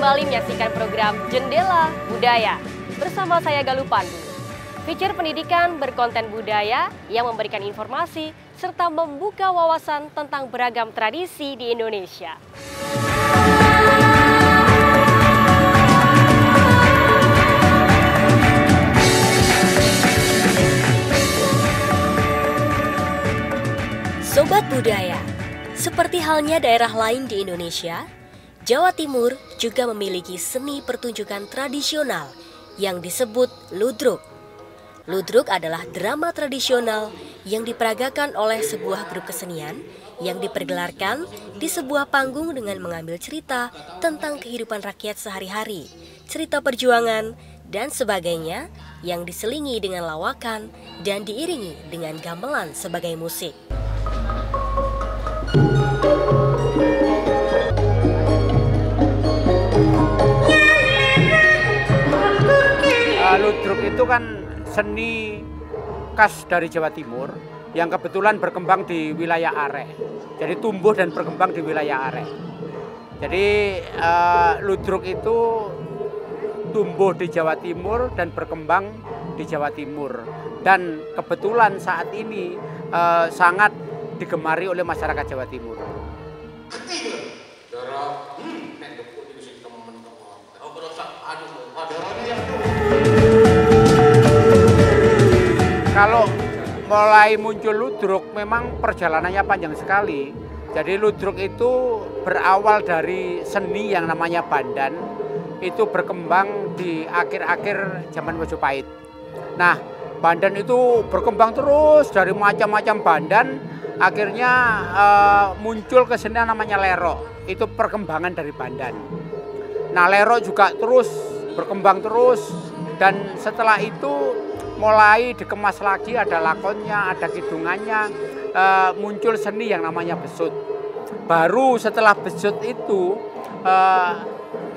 kembali menyaksikan program Jendela Budaya bersama saya Galuh Pandu. Feature pendidikan berkonten budaya yang memberikan informasi serta membuka wawasan tentang beragam tradisi di Indonesia. Sobat Budaya, seperti halnya daerah lain di Indonesia, Jawa Timur juga memiliki seni pertunjukan tradisional yang disebut ludruk. Ludruk adalah drama tradisional yang diperagakan oleh sebuah grup kesenian yang dipergelarkan di sebuah panggung dengan mengambil cerita tentang kehidupan rakyat sehari-hari, cerita perjuangan, dan sebagainya yang diselingi dengan lawakan dan diiringi dengan gamelan sebagai musik. Ludruk itu kan seni khas dari Jawa Timur yang kebetulan berkembang di wilayah Arek. Jadi tumbuh dan berkembang di wilayah Arek. Jadi ludruk itu tumbuh di Jawa Timur dan berkembang di Jawa Timur. Dan kebetulan saat ini sangat digemari oleh masyarakat Jawa Timur. Kalau mulai muncul ludruk memang perjalanannya panjang sekali. Jadi ludruk itu berawal dari seni yang namanya bandan. Itu berkembang di akhir-akhir zaman Majapahit. Nah, bandan itu berkembang terus dari macam-macam bandan. Akhirnya muncul kesenian namanya lerok. Itu perkembangan dari bandan. Nah, lerok juga terus berkembang terus. Dan setelah itu mulai dikemas lagi, ada lakonnya, ada kidungannya, muncul seni yang namanya besut. Baru setelah besut itu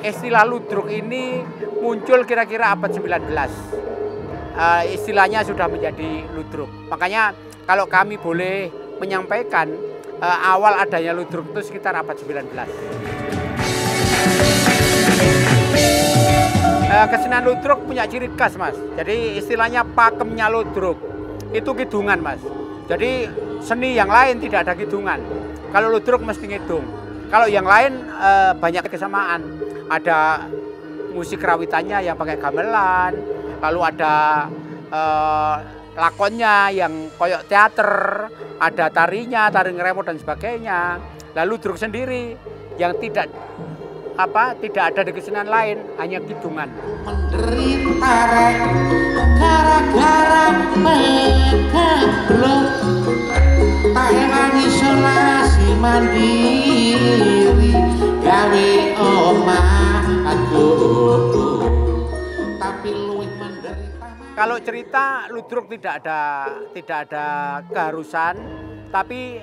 istilah ludruk ini muncul kira-kira abad 19. Istilahnya sudah menjadi ludruk. Makanya kalau kami boleh menyampaikan awal adanya ludruk itu sekitar abad 19. Kesenian ludruk punya ciri khas, Mas. Jadi istilahnya pakemnya ludruk itu kidungan, Mas. Jadi seni yang lain tidak ada kidungan. Kalau ludruk mesti ngidung. Kalau yang lain banyak kesamaan. Ada musik rawitannya yang pakai gamelan, lalu ada lakonnya yang koyok teater, ada tarinya, tari ngeremot dan sebagainya. Lalu ludruk sendiri yang tidak ada di kesenian lain, hanya kidungan. Menderita gara-gara megablok, tak eman isolasi mandiri, gawe omah aku, tapi luwih menderita. Kalau cerita ludruk tidak ada keharusan, tapi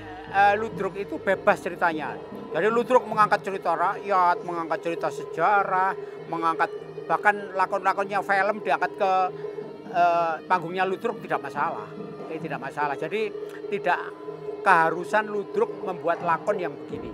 ludruk itu bebas ceritanya. Jadi ludruk mengangkat cerita rakyat, mengangkat cerita sejarah, mengangkat bahkan lakon-lakonnya film diangkat ke panggungnya ludruk tidak masalah. Tidak masalah. Jadi tidak keharusan ludruk membuat lakon yang begini.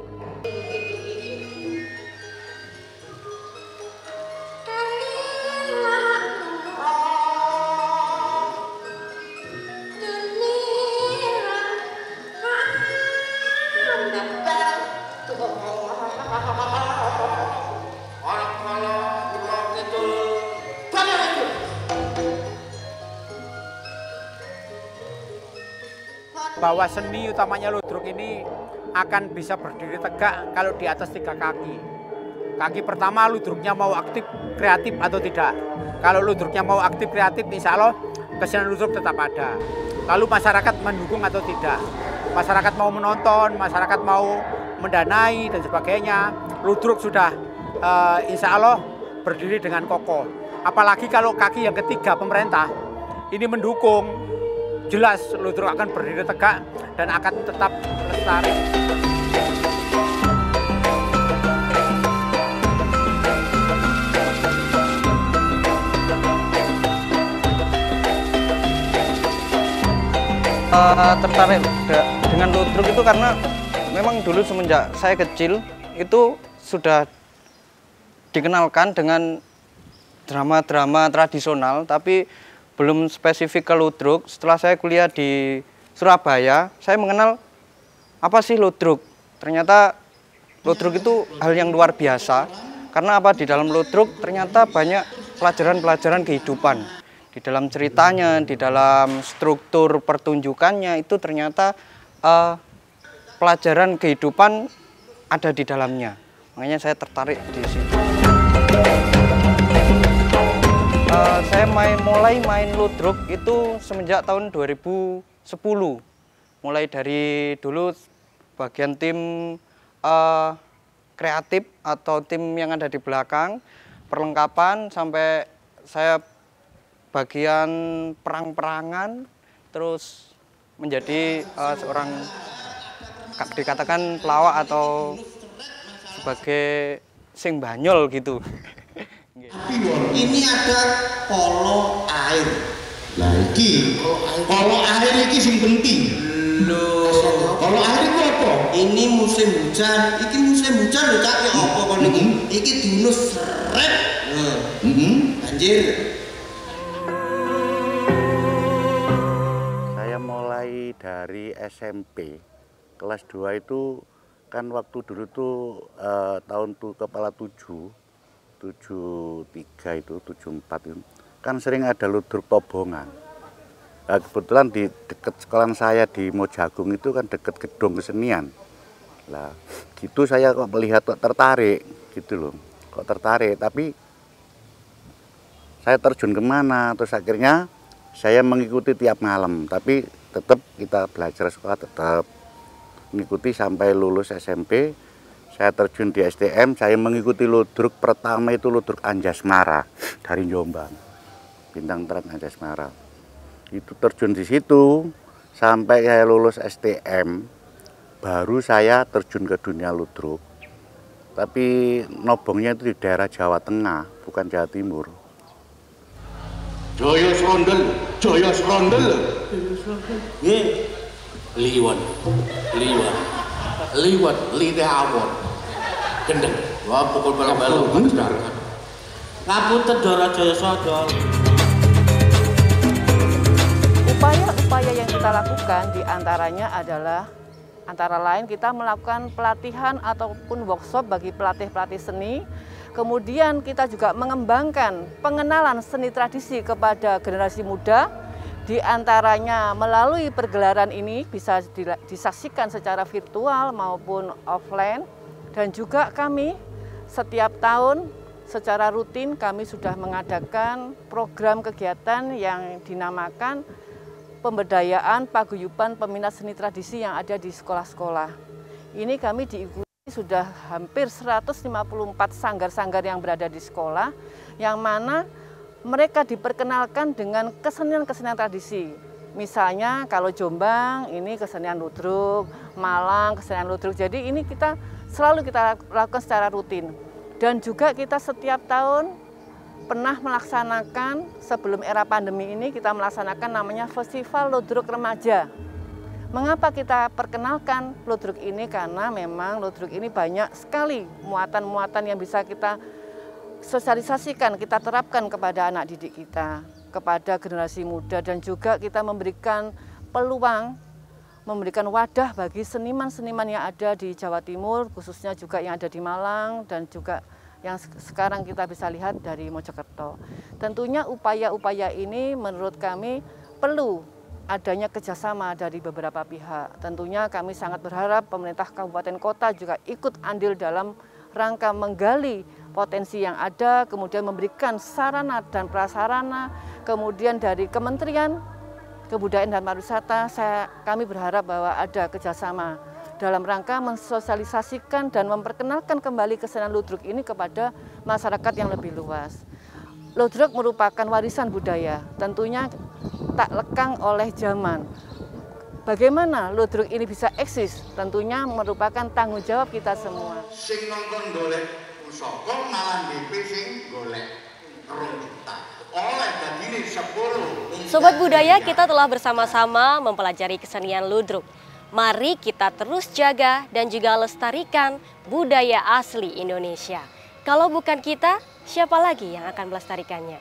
Bahwa seni utamanya ludruk ini akan bisa berdiri tegak kalau di atas 3 kaki. Kaki pertama ludruknya mau aktif, kreatif atau tidak. Kalau ludruknya mau aktif, kreatif, insya Allah kesenian ludruk tetap ada. Lalu masyarakat mendukung atau tidak. Masyarakat mau menonton, masyarakat mau mendanai dan sebagainya. Ludruk sudah insya Allah berdiri dengan kokoh. Apalagi kalau kaki yang ketiga pemerintah ini mendukung. Jelas ludruk akan berdiri tegak dan akan tetap lestari. Tertarik dengan ludruk itu karena memang dulu semenjak saya kecil itu sudah dikenalkan dengan drama-drama tradisional, tapi belum spesifik ke ludruk. Setelah saya kuliah di Surabaya, saya mengenal apa sih ludruk. Ternyata ludruk itu hal yang luar biasa, karena apa, di dalam ludruk ternyata banyak pelajaran-pelajaran kehidupan. Di dalam ceritanya, di dalam struktur pertunjukannya itu ternyata pelajaran kehidupan ada di dalamnya. Makanya saya tertarik di situ. Saya mulai main ludruk itu semenjak tahun 2010. Mulai dari dulu bagian tim kreatif atau tim yang ada di belakang, perlengkapan, sampai saya bagian perang-perangan, terus menjadi seorang dikatakan pelawak atau sebagai sing banyol gitu. Ini ada polo air. Lah iki polo air iki sing penting. Lho, polo air itu apa? Ini musim hujan. Iki musim hujan lho Cak, ya apa kon iki? Iki diunus seret. Banjir. Saya mulai dari SMP kelas 2 itu kan waktu dulu tuh tahun tuh kepala 73 itu 74 itu kan sering ada ludruk tobongan. Nah, kebetulan di dekat sekolah saya di Mojagung itu kan dekat gedung kesenian. Lah gitu saya kok melihat kok tertarik gitu loh, kok tertarik, tapi saya terjun kemana, terus akhirnya saya mengikuti tiap malam, tapi tetap kita belajar sekolah tetap mengikuti sampai lulus SMP. Saya terjun di STM, saya mengikuti ludruk pertama itu ludruk Anjasmara dari Jombang, Bintang Terang Anjasmara. Itu terjun di situ sampai saya lulus STM, baru saya terjun ke dunia ludruk. Tapi nobongnya itu di daerah Jawa Tengah, bukan Jawa Timur. Joyo Srondel, Joyo Srondel. Nggih. Liwat, lite awon. Gendeng. Wah, pukul bala-bala benar. Ngapunten Dara Jaya Sada. Upaya-upaya yang kita lakukan diantaranya adalah antara lain kita melakukan pelatihan ataupun workshop bagi pelatih-pelatih seni. Kemudian kita juga mengembangkan pengenalan seni tradisi kepada generasi muda. Di antaranya melalui pergelaran ini bisa disaksikan secara virtual maupun offline. Dan juga kami setiap tahun secara rutin kami sudah mengadakan program kegiatan yang dinamakan pemberdayaan paguyuban peminat seni tradisi yang ada di sekolah-sekolah. Ini kami diikuti sudah hampir 154 sanggar-sanggar yang berada di sekolah, yang mana mereka diperkenalkan dengan kesenian-kesenian tradisi. Misalnya kalau Jombang ini kesenian ludruk, Malang kesenian ludruk. Jadi ini selalu kita lakukan secara rutin. Dan juga kita setiap tahun pernah melaksanakan, sebelum era pandemi ini kita melaksanakan namanya Festival Ludruk Remaja. Mengapa kita perkenalkan ludruk ini? Karena memang ludruk ini banyak sekali muatan-muatan yang bisa kita sosialisasikan, kita terapkan kepada anak didik kita, kepada generasi muda, dan juga kita memberikan peluang, memberikan wadah bagi seniman-seniman yang ada di Jawa Timur, khususnya juga yang ada di Malang, dan juga yang sekarang kita bisa lihat dari Mojokerto. Tentunya upaya-upaya ini menurut kami perlu adanya kerjasama dari beberapa pihak. Tentunya kami sangat berharap pemerintah kabupaten kota juga ikut andil dalam rangka menggali potensi yang ada, kemudian memberikan sarana dan prasarana, kemudian dari Kementerian Kebudayaan dan Pariwisata, kami berharap bahwa ada kerjasama dalam rangka mensosialisasikan dan memperkenalkan kembali kesenian ludruk ini kepada masyarakat yang lebih luas. Ludruk merupakan warisan budaya, tentunya tak lekang oleh zaman. Bagaimana ludruk ini bisa eksis? Tentunya merupakan tanggung jawab kita semua. Sing nongkon golek pusaka malah DP sing golek 2 juta. Oleh dadine 10. Sobat Budaya, kita telah bersama-sama mempelajari kesenian ludruk. Mari kita terus jaga dan juga lestarikan budaya asli Indonesia. Kalau bukan kita, siapa lagi yang akan melestarikannya?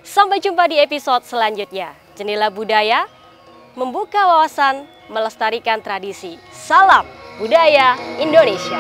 Sampai jumpa di episode selanjutnya. Jendela Budaya membuka wawasan, melestarikan tradisi. Salam budaya Indonesia.